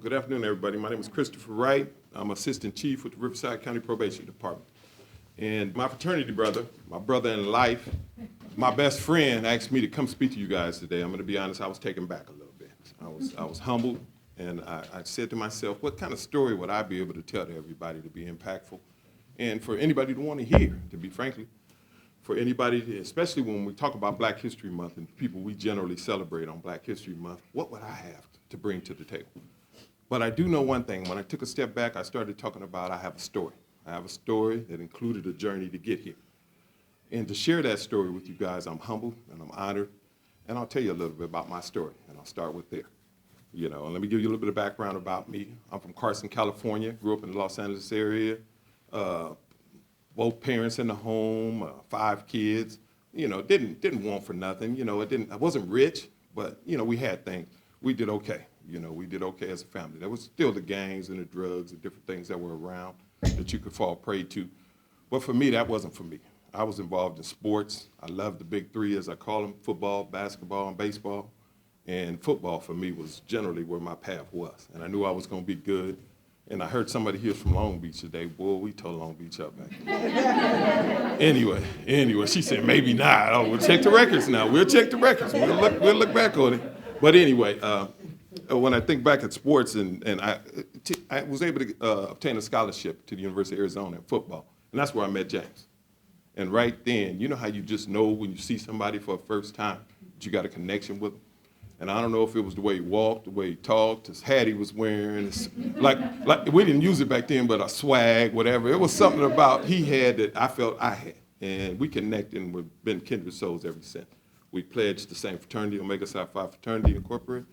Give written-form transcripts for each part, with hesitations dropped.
Good afternoon, everybody. My name is Christopher Wright. I'm Assistant Chief with the Riverside County Probation Department. And my fraternity brother, my brother in life, my best friend asked me to come speak to you guys today. I'm going to be honest, I was taken back a little bit. I was humbled, and I said to myself, what kind of story would I be able to tell to everybody to be impactful? And for anybody to want to hear, to be frankly, for anybody, especially when we talk about Black History Month and people we generally celebrate on Black History Month, what would I have to bring to the table? But I do know one thing. When I took a step back, I started talking about I have a story. I have a story that included a journey to get here. And to share that story with you guys, I'm humbled and I'm honored. And I'll tell you a little bit about my story, and I'll start with there. And let me give you a little bit of background about me. I'm from Carson, California, grew up in the Los Angeles area. Both parents in the home, 5 kids. Didn't want for nothing. I wasn't rich, but we had things. We did okay. We did okay as a family. There was still the gangs and the drugs and different things that were around that you could fall prey to. But for me, that wasn't for me. I was involved in sports. I loved the big three, as I call them: football, basketball, and baseball. And football for me was generally where my path was. And I knew I was going to be good. And I heard somebody here from Long Beach today. Boy, we tore Long Beach up back then. Anyway, she said, maybe not. Oh, we'll check the records now. We'll check the records. We'll look back on it. But anyway, when I think back at sports, and I was able to obtain a scholarship to the University of Arizona in football. And that's where I met James. And right then, you know how you just know when you see somebody for the first time that you got a connection with them? And I don't know if it was the way he walked, the way he talked, his hat he was wearing, like we didn't use it back then, but a swag, whatever. It was something about he had that I felt I had. And we connected, and we've been kindred souls ever since. We pledged the same fraternity, Omega Psi Phi Fraternity Incorporated.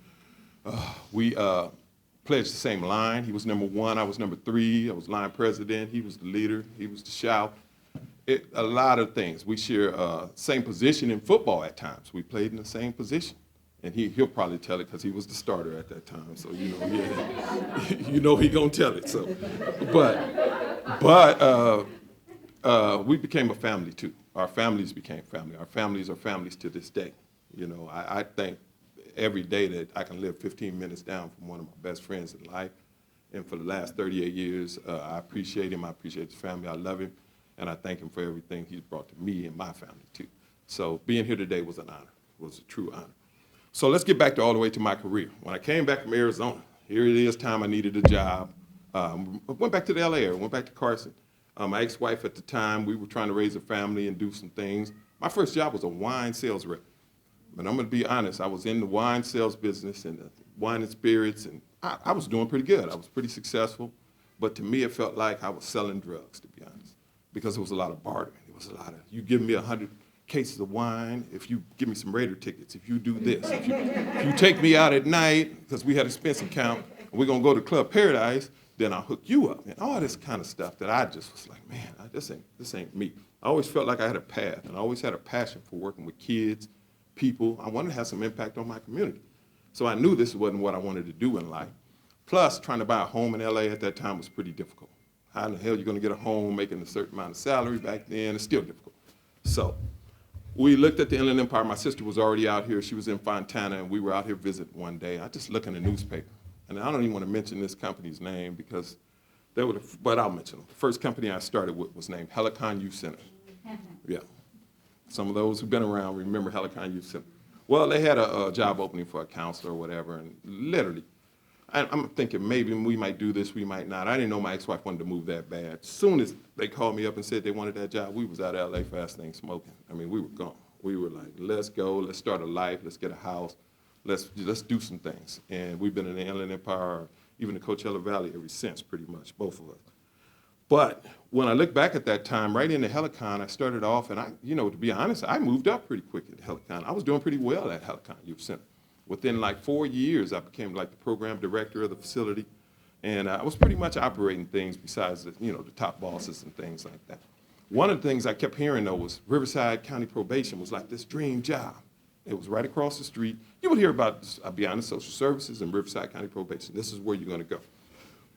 We pledged the same line. He was number 1, I was number 3. I was line president. He was the leader. He was the shout. A lot of things. We share same position in football at times. We played in the same position. And he'll probably tell it because he was the starter at that time. So, he gonna tell it. So, but we became a family too. Our families became family. Our families are families to this day. I think every day that I can live 15 minutes down from one of my best friends in life. And for the last 38 years, I appreciate him. I appreciate his family. I love him. And I thank him for everything he's brought to me and my family too. So being here today was an honor, was a true honor. So let's get back all the way to my career. When I came back from Arizona, here it is time I needed a job. I went back to the LA area, went back to Carson. My ex-wife at the time, we were trying to raise a family and do some things. My first job was a wine sales rep. But I'm gonna be honest, I was in the wine sales business and the wine and spirits, and I was doing pretty good. I was pretty successful. But to me, it felt like I was selling drugs, to be honest, because there was a lot of bartering. It was a lot of, you give me 100 cases of wine, if you give me some Raider tickets, if you do this, if you take me out at night, because we had a expense account, and we're gonna go to Club Paradise, then I'll hook you up, and all this kind of stuff that I just was like, man, this ain't me. I always felt like I had a path, and I always had a passion for working with kids, people. I wanted to have some impact on my community. So I knew this wasn't what I wanted to do in life. Plus, trying to buy a home in LA at that time was pretty difficult. How in the hell are you gonna get a home making a certain amount of salary back then? It's still difficult. So we looked at the Inland Empire. My sister was already out here. She was in Fontana, and we were out here visiting one day. I just looked in the newspaper, and I don't even want to mention this company's name because but I'll mention them. The first company I started with was named Helicon Youth Center. Yeah. Some of those who've been around remember Helicon Youth Center. Well, they had a job opening for a counselor or whatever, and literally, I'm thinking maybe we might do this, we might not. I didn't know my ex-wife wanted to move that bad. As soon as they called me up and said they wanted that job, we was out of LA fast thing smoking. I mean, we were gone. We were like, let's go, let's start a life, let's get a house, let's do some things. And we've been in the Inland Empire, even the Coachella Valley ever since, pretty much, both of us. But when I look back at that time, right in the Helicon, I started off, and to be honest, I moved up pretty quick at Helicon. I was doing pretty well at Helicon Youth Center. Within like 4 years, I became like the program director of the facility, and I was pretty much operating things besides the top bosses and things like that. One of the things I kept hearing though was Riverside County Probation was like this dream job. It was right across the street. You would hear about, I'll be honest, social services and Riverside County Probation. This is where you're gonna go.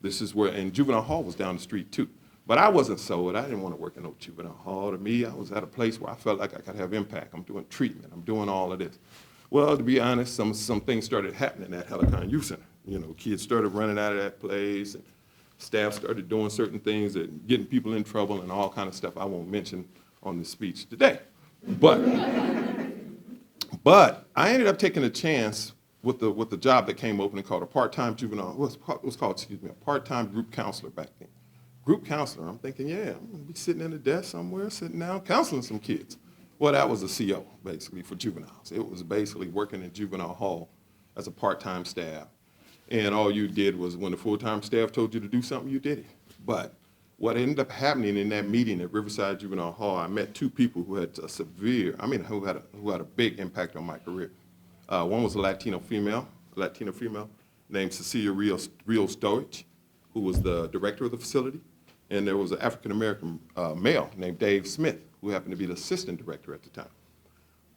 This is where, and Juvenile Hall was down the street too. But I wasn't sold. I didn't want to work in no juvenile hall. To me, I was at a place where I felt like I could have impact. I'm doing treatment. I'm doing all of this. Well, to be honest, some things started happening at Helicon Youth Center. You know, kids started running out of that place, and staff started doing certain things and getting people in trouble and all kind of stuff I won't mention on this speech today. But I ended up taking a chance with the job that came open called a part-time juvenile, it was called, excuse me, a part-time group counselor back then. Group counselor, I'm thinking, yeah, I'm gonna be sitting in a desk somewhere, sitting down, counseling some kids. Well, that was a CO, basically, for juveniles. It was basically working in juvenile hall as a part-time staff. And all you did was when the full-time staff told you to do something, you did it. But what ended up happening in that meeting at Riverside Juvenile Hall, I met two people who had who had a big impact on my career. One was a Latino female named Cecilia Rios Storage, who was the director of the facility. And there was an African-American male named Dave Smith, who happened to be the assistant director at the time.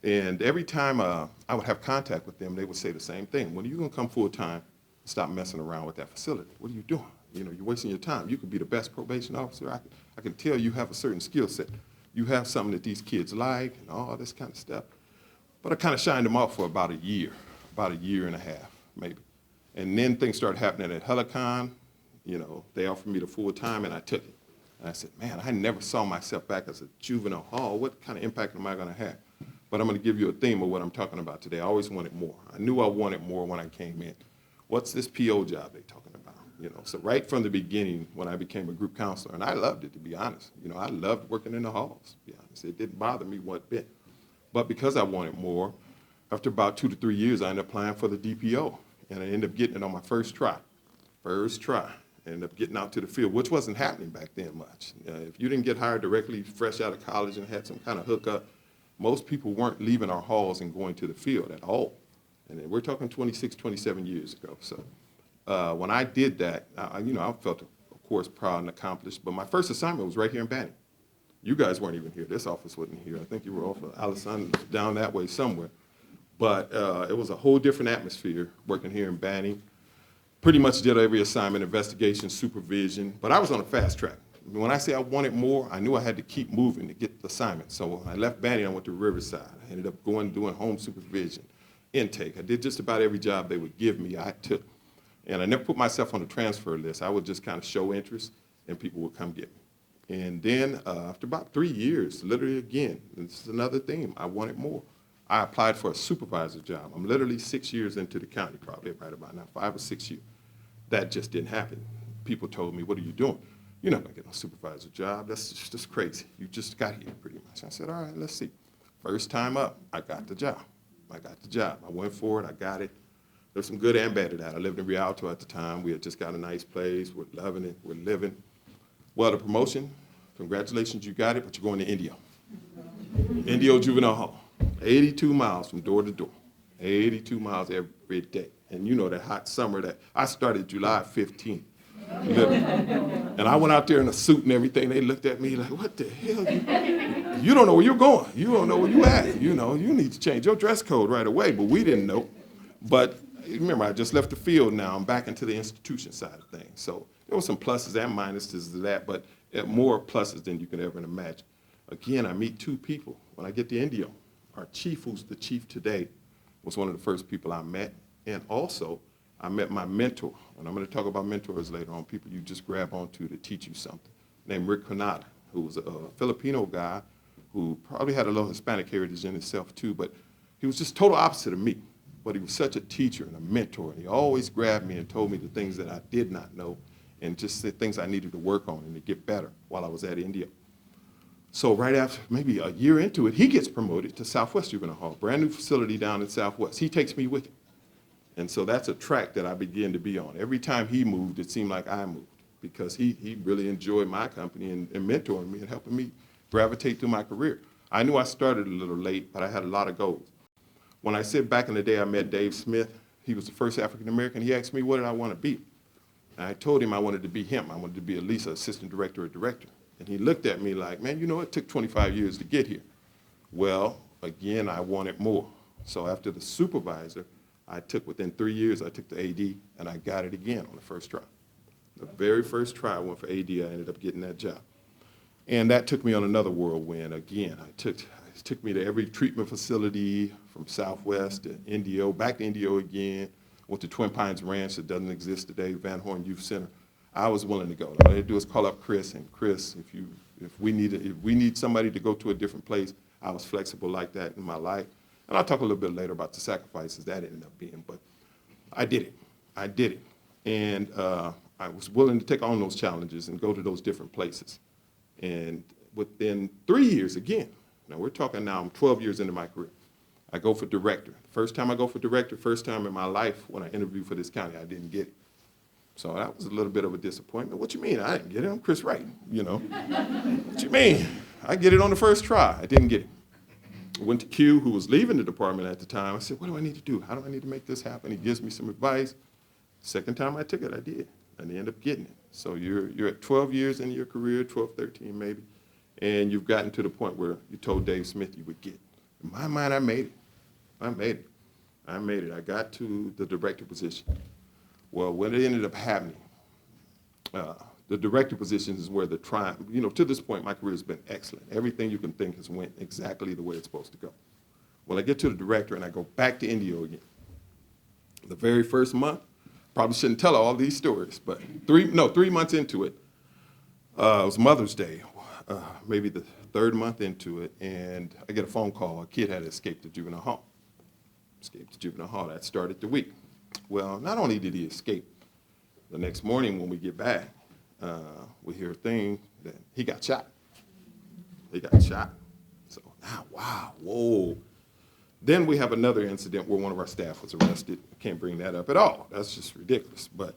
And every time I would have contact with them, they would say the same thing. When are you gonna come full-time, stop messing around with that facility? What are you doing? You know, you're wasting your time. You could be the best probation officer. I can tell you have a certain skill set. You have something that these kids like and all this kind of stuff. But I kind of shined them off for about a year and a half, maybe. And then things started happening at Helicon. You know, they offered me the full-time, and I took it. And I said, man, I never saw myself back as a juvenile hall. What kind of impact am I going to have? But I'm going to give you a theme of what I'm talking about today. I always wanted more. I knew I wanted more when I came in. What's this PO job they're talking about? You know, so right from the beginning, when I became a group counselor, and I loved it, to be honest. You know, I loved working in the halls, to be honest. It didn't bother me one bit. But because I wanted more, after about 2 to 3 years, I ended up applying for the DPO, and I ended up getting it on my first try. I ended up getting out to the field, which wasn't happening back then much. If you didn't get hired directly fresh out of college and had some kind of hookup, most people weren't leaving our halls and going to the field at all. And we're talking 26, 27 years ago. So when I did that, I felt, of course, proud and accomplished. But my first assignment was right here in Banning. You guys weren't even here. This office wasn't here. I think you were off of Allison down that way somewhere. But it was a whole different atmosphere working here in Banning. Pretty much did every assignment, investigation, supervision, but I was on a fast track. When I say I wanted more, I knew I had to keep moving to get the assignment. So when I left Banning, I went to Riverside. I ended up doing home supervision, intake. I did just about every job they would give me, I took. And I never put myself on the transfer list. I would just kind of show interest, and people would come get me. And then after about 3 years, literally again, this is another theme, I wanted more. I applied for a supervisor job. I'm literally 6 years into the county, probably right about now, 5 or 6 years. That just didn't happen. People told me, what are you doing? You're not gonna get a supervisor job. That's just crazy. You just got here pretty much. I said, all right, let's see. First time up, I got the job. I went for it, I got it. There's some good and bad to that. I lived in Rialto at the time. We had just got a nice place. We're loving it, we're living. Well, the promotion, congratulations, you got it, but you're going to Indio. Indio Juvenile Hall. 82 miles from door to door, 82 miles every day. And you know that hot summer that I started July 15th. And I went out there in a suit and everything. They looked at me like, what the hell? You don't know where you're going. You don't know where you're at. You know, you need to change your dress code right away. But we didn't know. But remember, I just left the field now. I'm back into the institution side of things. So there were some pluses and minuses to that, but more pluses than you can ever imagine. Again, I meet two people when I get to Indio. Our chief, who's the chief today, was one of the first people I met. And also, I met my mentor, and I'm going to talk about mentors later on, people you just grab onto to teach you something, named Rick, who was a Filipino guy who probably had a little Hispanic heritage in himself too, but he was just total opposite of me. But he was such a teacher and a mentor, and he always grabbed me and told me the things that I did not know and just the things I needed to work on and to get better while I was at India. So right after, maybe a year into it, he gets promoted to Southwest Juvenile Hall, brand new facility down in Southwest. He takes me with him. And so that's a track that I began to be on. Every time he moved, it seemed like I moved because he really enjoyed my company and mentoring me and helping me gravitate through my career. I knew I started a little late, but I had a lot of goals. When I said back in the day I met Dave Smith, he was the first African-American, he asked me what did I want to be. And I told him I wanted to be him. I wanted to be at least an assistant director or director. And he looked at me like, man, you know, it took 25 years to get here. Well, again, I wanted more. So after the supervisor, within 3 years, I took the AD, and I got it again on the first try. The very first try I went for AD, I ended up getting that job. And that took me on another whirlwind again. It took me to every treatment facility from Southwest to Indio, back to Indio again, went to Twin Pines Ranch that doesn't exist today, Van Horn Youth Center. I was willing to go. All I had to do is call up Chris, and Chris, if we need somebody to go to a different place, I was flexible like that in my life. And I'll talk a little bit later about the sacrifices that ended up being, but I did it. I did it. And I was willing to take on those challenges and go to those different places. And within 3 years, again, now we're talking now, I'm 12 years into my career, I go for director. First time I go for director, first time in my life when I interviewed for this county, I didn't get it. So that was a little bit of a disappointment. What you mean? I didn't get it. I'm Chris Wright, you know. What you mean? I get it on the first try. I didn't get it. I went to Q, who was leaving the department at the time. I said, what do I need to do? How do I need to make this happen? He gives me some advice. Second time I took it, I did. And I ended up getting it. So you're at 12 years into your career, 12, 13 maybe, and you've gotten to the point where you told Dave Smith you would get. In my mind, I made it. I made it. I made it. I got to the director position. Well, what ended up happening, the director position is where the triumph, you know, to this point, my career has been excellent. Everything you can think has went exactly the way it's supposed to go. Well, I get to the director and I go back to Indio again. The very first month, probably shouldn't tell all these stories, but 3 months into it, it was Mother's Day, maybe the 3rd month into it, and I get a phone call. A kid had escaped the juvenile hall. Escaped the juvenile hall. That started the week. Well, not only did he escape, the next morning when we get back, we hear a thing that he got shot. He got shot. So now, wow, whoa. Then we have another incident where one of our staff was arrested. I can't bring that up at all. That's just ridiculous. But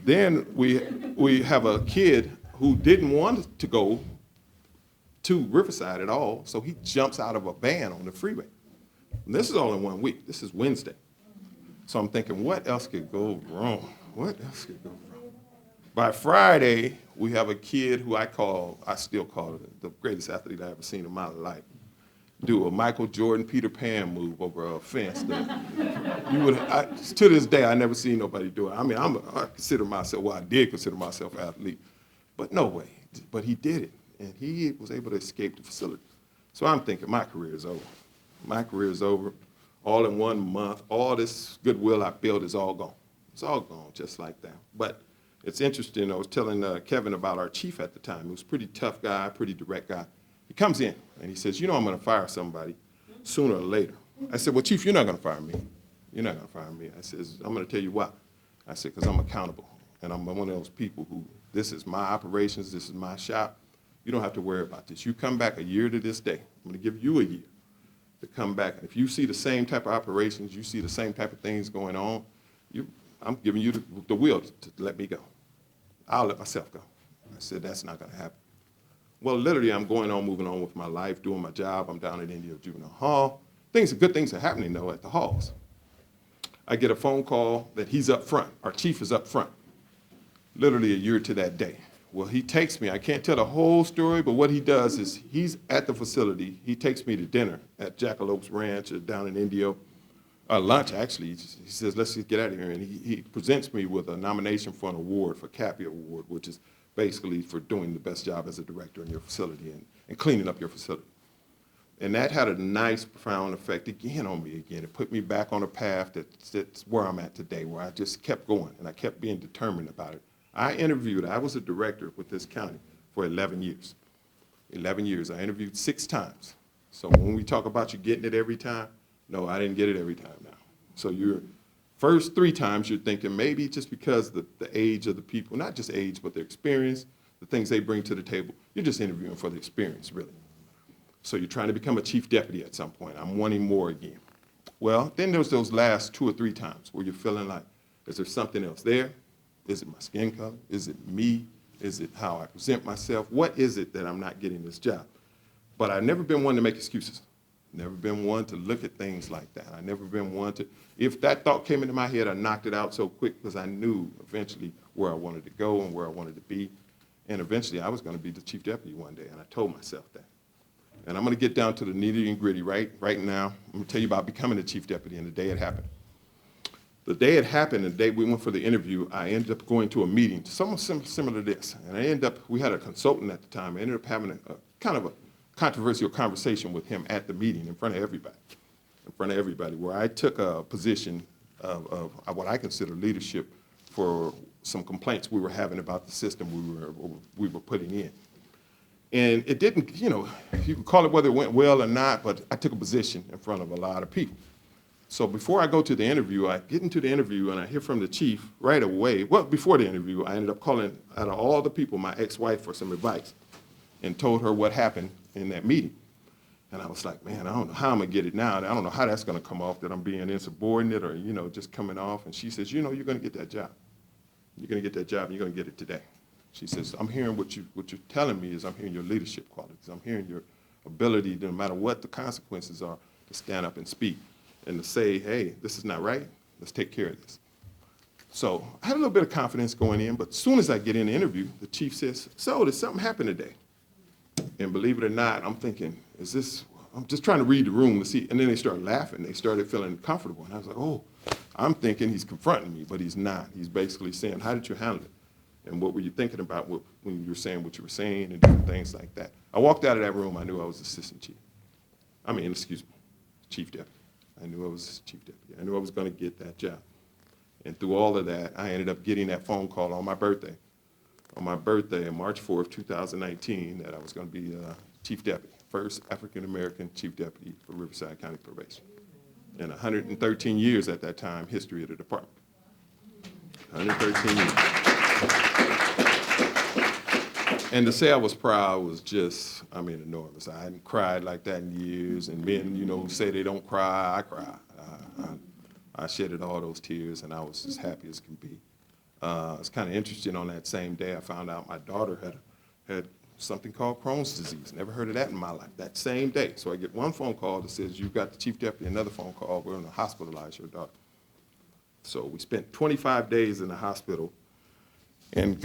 then we have a kid who didn't want to go to Riverside at all, so he jumps out of a van on the freeway. And this is all in 1 week. This is Wednesday. So I'm thinking, what else could go wrong? What else could go wrong? By Friday, we have a kid who I still call the greatest athlete I've ever seen in my life, do a Michael Jordan, Peter Pan move over a fence. To this day, I never seen nobody do it. I mean, I consider myself, well, I did consider myself an athlete, but no way. But he did it, and he was able to escape the facility. So I'm thinking, my career is over. My career is over. All in 1 month, all this goodwill I built is all gone. It's all gone, just like that. But it's interesting, I was telling Kevin about our chief at the time. He was a pretty tough guy, pretty direct guy. He comes in, and he says, you know I'm going to fire somebody sooner or later. I said, well, Chief, you're not going to fire me. You're not going to fire me. I said, I'm going to tell you why. I said, because I'm accountable, and I'm one of those people who, this is my operations, this is my shop. You don't have to worry about this. You come back a year to this day. I'm going to give you a year to come back. And if you see the same type of operations, you see the same type of things going on, I'm giving you the will to let me go. I'll let myself go. I said, that's not going to happen. Well, literally, I'm going on, moving on with my life, doing my job. I'm down at Indio Juvenile Hall. Good things are happening, though, at the halls. I get a phone call that he's up front. Our chief is up front, literally a year to that day. Well, he takes me. I can't tell the whole story, but what he does is he's at the facility. He takes me to dinner at Jackalopes Ranch down in Indio. Lunch, actually. He says, let's just get out of here. And he presents me with a nomination for an award, for CAPI Award, which is basically for doing the best job as a director in your facility and cleaning up your facility. And that had a nice, profound effect again on me again. It put me back on a path that's where I'm at today, where I just kept going, and I kept being determined about it. I was a director with this county for 11 years. 11 years. I interviewed 6 times. So when we talk about you getting it every time, no, I didn't get it every time now. So your first 3 times you're thinking maybe just because the age of the people, not just age, but their experience, the things they bring to the table, you're just interviewing for the experience, really. So you're trying to become a chief deputy at some point. I'm wanting more again. Well, then there's those last 2 or 3 times where you're feeling like, is there something else there? Is it my skin color? Is it me? Is it how I present myself? What is it that I'm not getting this job? But I've never been one to make excuses. Never been one to look at things like that. I never been one to, if that thought came into my head, I knocked it out so quick because I knew eventually where I wanted to go and where I wanted to be. And eventually I was going to be the chief deputy one day, and I told myself that. And I'm going to get down to the nitty and gritty right now. I'm going to tell you about becoming the chief deputy and the day it happened. The day it happened, the day we went for the interview, I ended up going to a meeting, somewhat similar to this. And we had a consultant at the time. I ended up having a kind of a controversial conversation with him at the meeting in front of everybody, where I took a position of what I consider leadership for some complaints we were having about the system we were putting in. And it didn't, you know, you can call it whether it went well or not, but I took a position in front of a lot of people. So before I go to the interview, I get into the interview and I hear from the chief right away. Well, before the interview, I ended up calling out of all the people my ex-wife for some advice and told her what happened in that meeting. And I was like, man, I don't know how I'm gonna get it now. I don't know how that's gonna come off, that I'm being insubordinate or, you know, just coming off. And she says, you know, you're gonna get that job. You're gonna get that job and you're gonna get it today. She says, I'm hearing what you're telling me is I'm hearing your leadership qualities. I'm hearing your ability, no matter what the consequences are, to stand up and speak and to say, hey, this is not right. Let's take care of this. So I had a little bit of confidence going in, but as soon as I get in the interview, the chief says, so did something happen today? And believe it or not, I'm thinking, I'm just trying to read the room to see. And then they started laughing. They started feeling comfortable. And I was like, oh, I'm thinking he's confronting me, but he's not. He's basically saying, how did you handle it? And what were you thinking about when you were saying what you were saying and different things like that? I walked out of that room, I knew I was assistant chief. Chief deputy. I knew I was chief deputy. I knew I was gonna get that job. And through all of that, I ended up getting that phone call on my birthday. On my birthday, on March 4th, 2019, that I was gonna be chief deputy, first African-American chief deputy for Riverside County Probation. And 113 years at that time, history of the department. 113 years. And to say I was proud was just, enormous. I hadn't cried like that in years, and men, you know, who say they don't cry, I cry. I shedded all those tears, and I was as happy as can be. It's kind of interesting, on that same day, I found out my daughter had something called Crohn's disease. Never heard of that in my life, that same day. So I get one phone call that says, you've got the chief deputy, another phone call, we're going to hospitalize your daughter. So we spent 25 days in the hospital. And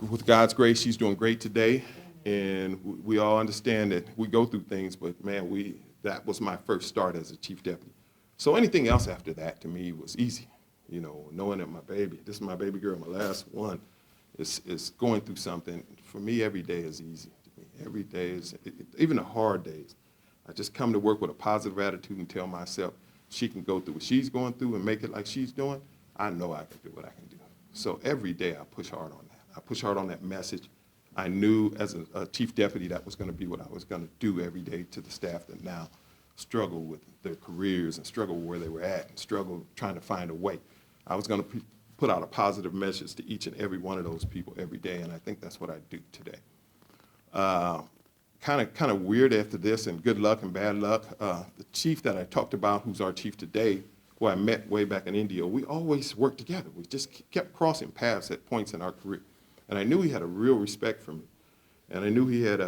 with God's grace, she's doing great today. And we all understand that we go through things, but man, that was my first start as a chief deputy. So anything else after that to me was easy. You know, knowing that this is my baby girl, my last one, is going through something. For me, every day is easy to me. Every day is, even the hard days. I just come to work with a positive attitude and tell myself she can go through what she's going through and make it like she's doing. I know I can do what I can do. So every day I push hard on that. I push hard on that message. I knew as a chief deputy that was going to be what I was going to do every day to the staff that now struggle with their careers and struggle where they were at and struggle trying to find a way. I was going to put out a positive message to each and every one of those people every day, and I think that's what I do today. Kind of weird after this, and good luck and bad luck. The chief that I talked about, who's our chief today, who I met way back in India, we always worked together. We just kept crossing paths at points in our career. And I knew he had a real respect for me. And I knew he had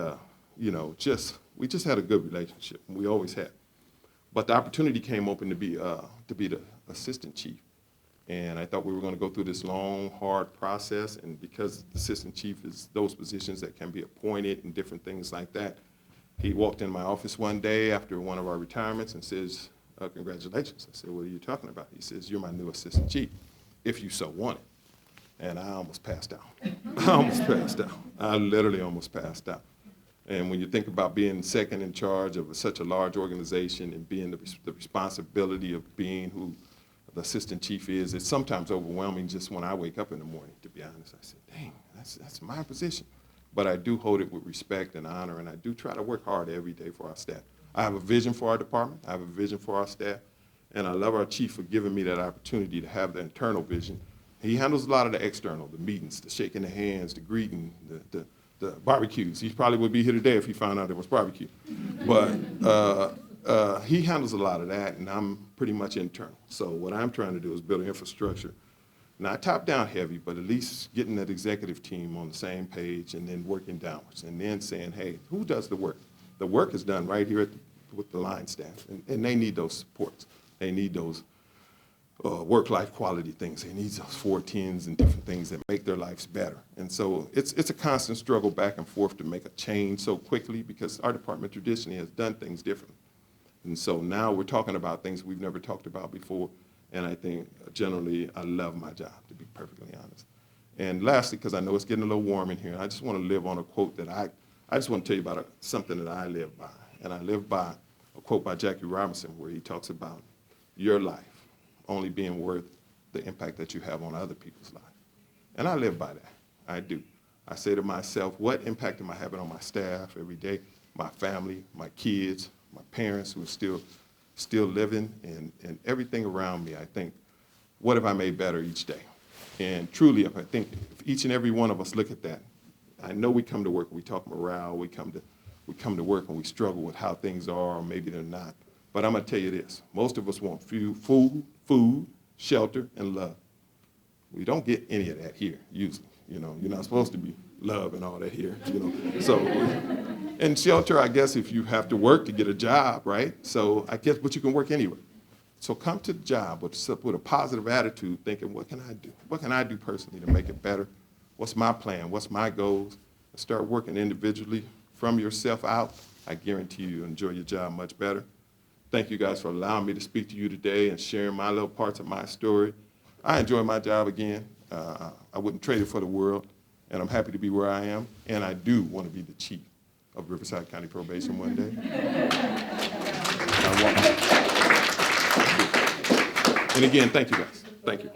we just had a good relationship, and we always had. But the opportunity came open to be the assistant chief. And I thought we were going to go through this long, hard process. And because the assistant chief is those positions that can be appointed and different things like that, he walked in my office one day after one of our retirements and says, congratulations. I said, what are you talking about? He says, you're my new assistant chief, if you so want it. And I almost passed out. I literally almost passed out. And when you think about being second in charge of such a large organization and being the responsibility of being who the assistant chief is, it's sometimes overwhelming just when I wake up in the morning, to be honest. I said, dang, that's my position. But I do hold it with respect and honor, and I do try to work hard every day for our staff. I have a vision for our department. I have a vision for our staff. And I love our chief for giving me that opportunity to have the internal vision. He handles a lot of the external, the meetings, the shaking the hands, the greeting, the barbecues. He probably would be here today if he found out there was barbecue. But he handles a lot of that, and I'm pretty much internal. So what I'm trying to do is build an infrastructure, not top-down heavy, but at least getting that executive team on the same page and then working downwards and then saying, hey, who does the work? The work is done right here with the line staff, and they need those supports. They need those work-life quality things. They need those 410s and different things that make their lives better. And so it's a constant struggle back and forth to make a change so quickly, because our department traditionally has done things differently. And so now we're talking about things we've never talked about before, and I think generally I love my job, to be perfectly honest. And lastly, because I know it's getting a little warm in here, I just want to live on a quote that I just want to tell you about something that I live by. And I live by a quote by Jackie Robinson where he talks about your life only being worth the impact that you have on other people's lives. And I live by that. I do. I say to myself, what impact am I having on my staff every day, my family, my kids, my parents who are still living, and everything around me? I think, what have I made better each day? And truly, if each and every one of us look at that, I know we come to work, we talk morale, we come to work and we struggle with how things are, or maybe they're not. But I'm gonna tell you this, most of us want food, shelter, and love. We don't get any of that here, usually. You know, you're not supposed to be love and all that here, you know. So, and shelter, I guess, if you have to work to get a job, right? So I guess, but you can work anywhere. So come to the job with a positive attitude, thinking, what can I do? What can I do personally to make it better? What's my plan? What's my goals? And start working individually from yourself out. I guarantee you'll enjoy your job much better. Thank you guys for allowing me to speak to you today and sharing my little parts of my story. I enjoy my job again. I wouldn't trade it for the world, and I'm happy to be where I am, and I do want to be the chief of Riverside County Probation one day. And again, thank you guys. Thank you.